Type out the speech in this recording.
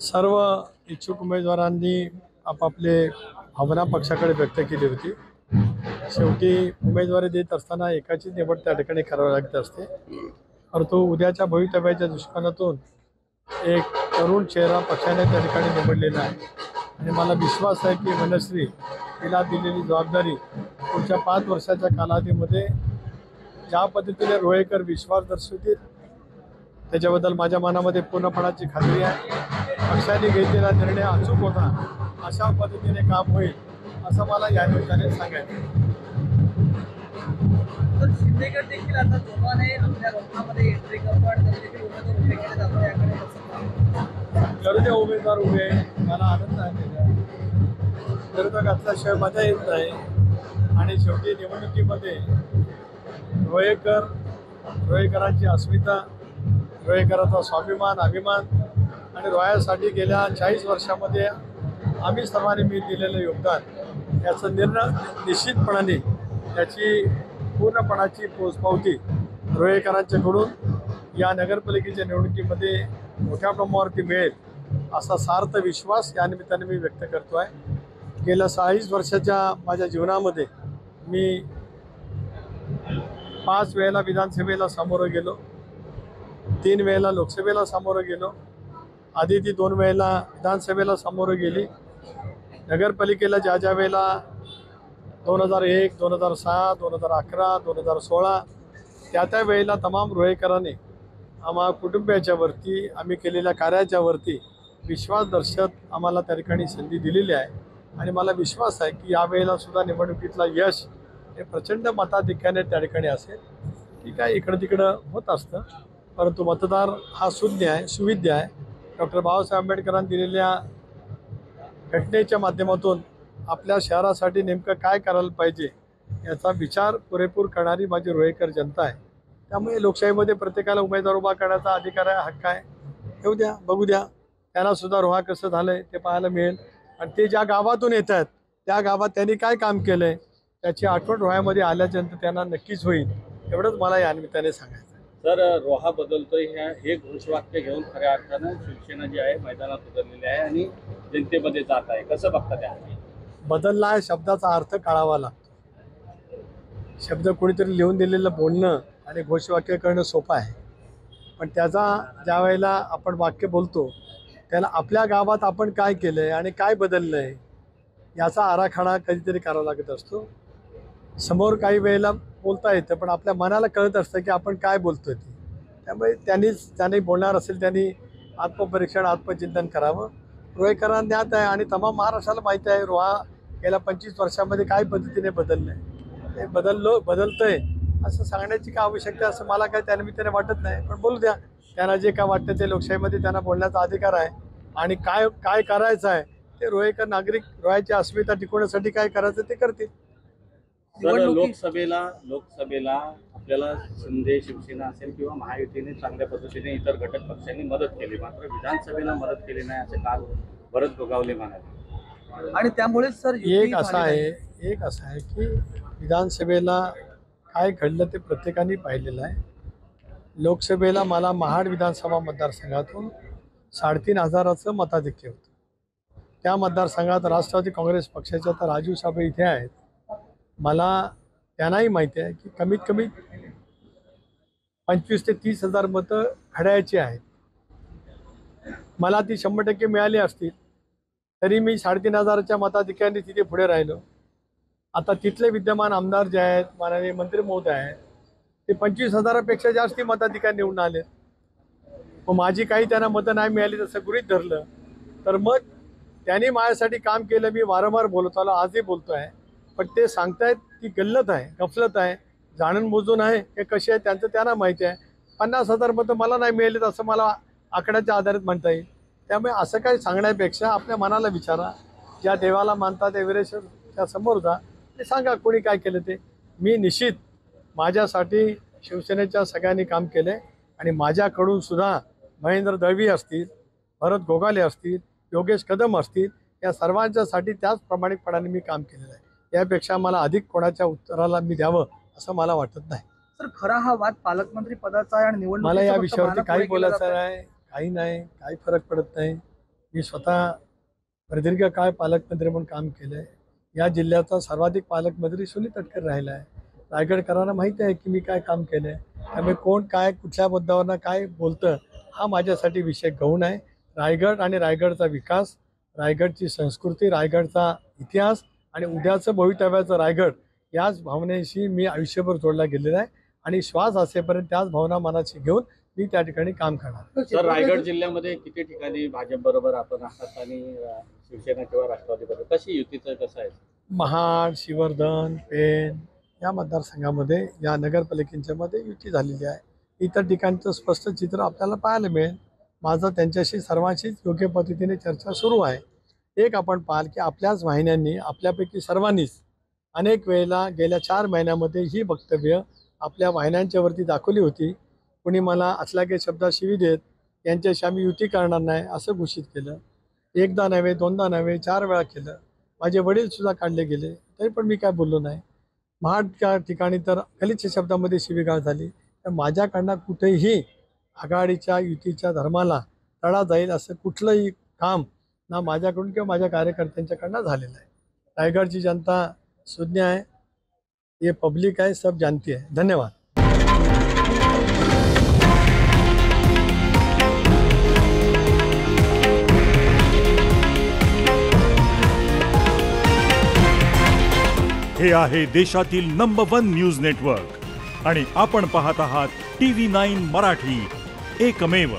सर्व इच्छुक उमेदवारांनी आपापले भावना पक्षाकडे व्यक्त केली होती। शेवटी उमेदवारी देत असताना एकाची निवड त्या ठिकाणी करावी लागत असते, परंतु उद्याच्या भवितव्याच्या दृष्टिकोनातून एक तरुण चेहरा पक्षाने त्या ठिकाणी निवडलेला आहे आणि मला विश्वास आहे की मनश्री तिला दिलेली जबाबदारी पुढच्या 5 वर्षाच्या कालावधीमध्ये ज्या पद्धतीने रोहेकर विश्वास दर्शवतील त्याच्याबद्दल माझ्या मनामध्ये पूर्णपणाची खात्री आहे। पक्षाने घेतलेला निर्णय अचूक होता, अशा पद्धतीने काम होईल असं मला या निमित्ताने सांगायचं। तर शिंदेगड देखील आता जोमाने आपल्या रोखामध्ये एंट्री करतात, देखील उमेदवार उभे केले जातात याकडे करू दे उमेदवार उभे, मला आनंद आहे त्याचा। विरोधक असल्याशिवाय मजा येत नाही आणि शेवटी निवडणुकीमध्ये रोहेकरांची अस्मिता, रोहेकरांचा स्वाभिमान अभिमान आणि रोह्यासाठी गेल्या 40 वर्षामध्ये आम्ही सर्वांनी मी दिलेलं योगदान याचं निश्चितपणाने त्याची पूर्णपणाची पोचपावती रोहेकरांच्याकडून या नगरपालिकेच्या निवडणुकीमध्ये मोठ्या प्रमाणावरती मिळेल असा सार्थ विश्वास या निमित्ताने मी व्यक्त करतो आहे। गेल्या 40 वर्षाच्या माझ्या जीवनामध्ये मी 5 वेळेला विधानसभेला सामोरं गेलो, 3 वेळेला लोकसभेला सामोरं गेलो, आधी ती 2 वेळेला विधानसभेला सामोरं गेली। नगरपालिकेला ज्या वेळेला 2001, 2006, 2011, 2016 त्या वेळेला तमाम रोहेकरांनी आम्हा कुटुंबियाच्या वरती आम्ही केलेल्या कार्याच्या वरती विश्वास दर्शक आम्हाला त्या ठिकाणी संधी दिलेली आहे आणि मला विश्वास आहे की यावेळेला सुद्धा निवडणुकीतला यश हे प्रचंड मताधिक्याने त्या ठिकाणी असेल। ठीक आहे, इकडं तिकडं होत असतं, परंतु मतदार हा शून्य आहे, सुविद्य आहे। डॉक्टर बाबासाहेब आंबेडकरांनी दिलेल्या घटनेच्या माध्यमातून आपल्या शहरासाठी नेमकं काय करायला पाहिजे याचा विचार पुरेपूर करणारी माझी रोहेकर जनता आहे। त्यामुळे लोकशाहीमध्ये प्रत्येकाला उमेदवार उभा करण्याचा अधिकार आहे, हक्क आहे। येऊ द्या, बघू द्या, त्यांना सुद्धा रोहा कसं झालं आहे ते पाहायला मिळेल आणि ते ज्या गावातून येत आहेत त्या गावात त्यांनी काय काम केलं आहे त्याची आठवण रोह्यामध्ये आल्याच्यानंतर त्यांना नक्कीच होईल, एवढंच मला या निमित्ताने सांगायचं आहे। सर, रोहा बदलतोय हे घोषवाक्य घेऊन खऱ्या अर्थानं शिवसेना जी आहे मैदानात उतरलेली आहे आणि जनतेमध्ये जात आहे, कसं बघता त्या? बदलला आहे शब्दाचा अर्थ कळावा लागतो। शब्द कोणीतरी लिहून दिलेलं बोलणं आणि घोषवाक्य करणं सोपं आहे, पण त्याचा ज्या वेळेला आपण वाक्य बोलतो त्याला आपल्या गावात आपण काय केलं आहे आणि काय बदललं आहे याचा आराखडा कधीतरी करावा लागत असतो। समोर काही वेळेला बोलता येतं, पण आपल्या मनाला कळत असतं की आपण काय बोलतो ते। त्यामुळे ज्यांनी बोलणार असेल त्यांनी आत्मपरीक्षण आत्मचिंतन करावं। रोहेकरांना ज्ञात आहे आणि तमाम महाराष्ट्राला माहिती आहे रोहा गेल्या 25 वर्षामध्ये काय पद्धतीने बदललं आहे, ते बदलतंय असं सांगण्याची काय आवश्यकता असं मला काय त्यानिमित्ताने वाटत नाही। पण बोलू द्या, त्यांना जे काय वाटतं ते लोकशाहीमध्ये त्यांना बोलण्याचा अधिकार आहे आणि काय करायचं आहे ते रोहेकर नागरिक रोह्याची अस्मिता टिकवण्यासाठी काय करायचं ते करतील। सर, लोकसभेला आपल्याला शिंदे शिवसेना असेल किंवा महायुतीने चांगल्या पद्धतीने इतर घटक पक्षांनी मदत केली, मात्र विधानसभेला मदत केली नाही असे काल भरत गोगावले म्हणाले आणि त्यामुळे सर एक असं आहे की विधानसभेला काय घडलं ते प्रत्येकाने पाहिलेलं आहे। लोकसभेला मला महाड विधानसभा मतदारसंघातून 3,500चं मताधिक्य होतं। त्या मतदारसंघात राष्ट्रवादी काँग्रेस पक्षाचे आता राजू साबळे इथे आहेत, मला त्यांनाही माहिती आहे की कमीत कमी 25,000 ते 30,000 मतं घड्याळाची आहेत। मला ती 100% मिळाली असतील तरी मी 3,500च्या मताधिक्याने तिथे पुढे राहिलो। आता तिथले विद्यमान आमदार जे आहेत, माननीय मंत्री महोदय आहेत, ते 25,000पेक्षा जास्त मताधिकार निवडून आले। मग माझी काही त्यांना मतं नाही मिळाली तसं गृहीत धरलं तर मग त्यांनी माझ्यासाठी काम केलं, मी वारंवार बोलत आलो, आजही बोलतो आहे। पण ते सांगतायत ती गल्लत आहे, गफलत आहे, जाणून बुजून आहे हे कशी आहे त्यांचं त्यांना माहिती आहे। 50,000 मतं मला नाही मिळालीत असं मला आकड्याच्या आधारित म्हणता येईल। त्यामुळे असं काही सांगण्यापेक्षा आपल्या मनाला विचारा, ज्या देवाला मानतात एव्हरेस्टच्या समोर जा, ते सांगा कोणी काय केलं ते। मी निश्चित माझ्यासाठी शिवसेनेच्या सगळ्यांनी काम केलं आहे आणि माझ्याकडून सुद्धा महेंद्र दळवी असतील, भरत गोगावले असतील, योगेश कदम असतील, या सर्वांच्यासाठी त्याच प्रामाणिकपणाने मी काम केलेलं आहे। यापेक्षा मला अधिक कोणाच्या उत्तराला मी द्यावं असं मला वाटत नाही। सर, खरा हा वाद पालकमंत्री पदाचा आहे आणि निवडणूक मला या विषयावरती काही बोलायचं नाही, काही नाही, काही फरक पडत नाही। मी स्वतः प्रदीर्घ काळ पालकमंत्री म्हणून काम केलं आहे. या जिल्ह्याचा सर्वाधिक पालकमंत्री सुनील तटकरे राहिला आहे. रायगडकरांना माहिती आहे की मी काय काम केलं आहे. त्यामुळे कोण काय कुठल्या मुद्द्यावरनं काय बोलतं हा माझ्यासाठी विषय गौण आहे. रायगड आणि रायगडचा विकास, रायगडची संस्कृती, रायगडचा इतिहास आणि उद्याचं भवितव्याचं रायगड याच भावनेशी मी आयुष्यभर जोडला गेलेला आहे आणि श्वास असेपर्यंत त्याच भावना मनाशी घेऊन मी त्या ठिकाणी काम करणार. सर, रायगड जिल्ह्यामध्ये किती ठिकाणी भाजप बरोबर आपण आहात आणि शिवसेना किंवा राष्ट्रवादी बरोबर कशी युतीचं कसं आहे? महाड, श्रीवर्धन, पेण या मतदारसंघामध्ये या नगरपालिकेच्या मध्ये युती झालेली आहे. इतर ठिकाणचं स्पष्ट चित्र आपल्याला पाहायला मिळेल. माझं त्यांच्याशी सर्वांशीच योग्य पद्धतीने चर्चा सुरू आहे. एक आपण पाहाल की आपल्याच वाहिन्यांनी आपल्यापैकी सर्वांनीच अनेक वेळेला गेल्या 4 महिन्यामध्ये ही वक्तव्य आपल्या वाहिन्यांच्यावरती दाखवली होती. कोणी मला असलागे शब्दात शिवी देत यांच्याशी आम्ही युती करणार नाही असं घोषित केलं. एकदा नव्हे, दोनदा नव्हे, 4 वेळा केलं. माझे वडीलसुद्धा काढले गेले तरी पण मी काय बोललो नाही. महाडच्या ठिकाणी तर गलिच्छ शब्दामध्ये शिवीगाळ झाली. तर माझ्याकडनं कुठेही आघाडीच्या युतीच्या धर्माला तडा जाईल असं कुठलंही काम ना माझ्याकडून किंवा माझ्या कार्यकर्त्यांच्याकडनं झालेलं आहे. रायगडची जनता सुज्ञ आहे, ये पब्लिक आहे, सब जानती है. धन्यवाद. हे आहे देशातील नंबर 1 न्यूज नेटवर्क आणि आपण पाहत आहात TV9 मराठी, एकमेव.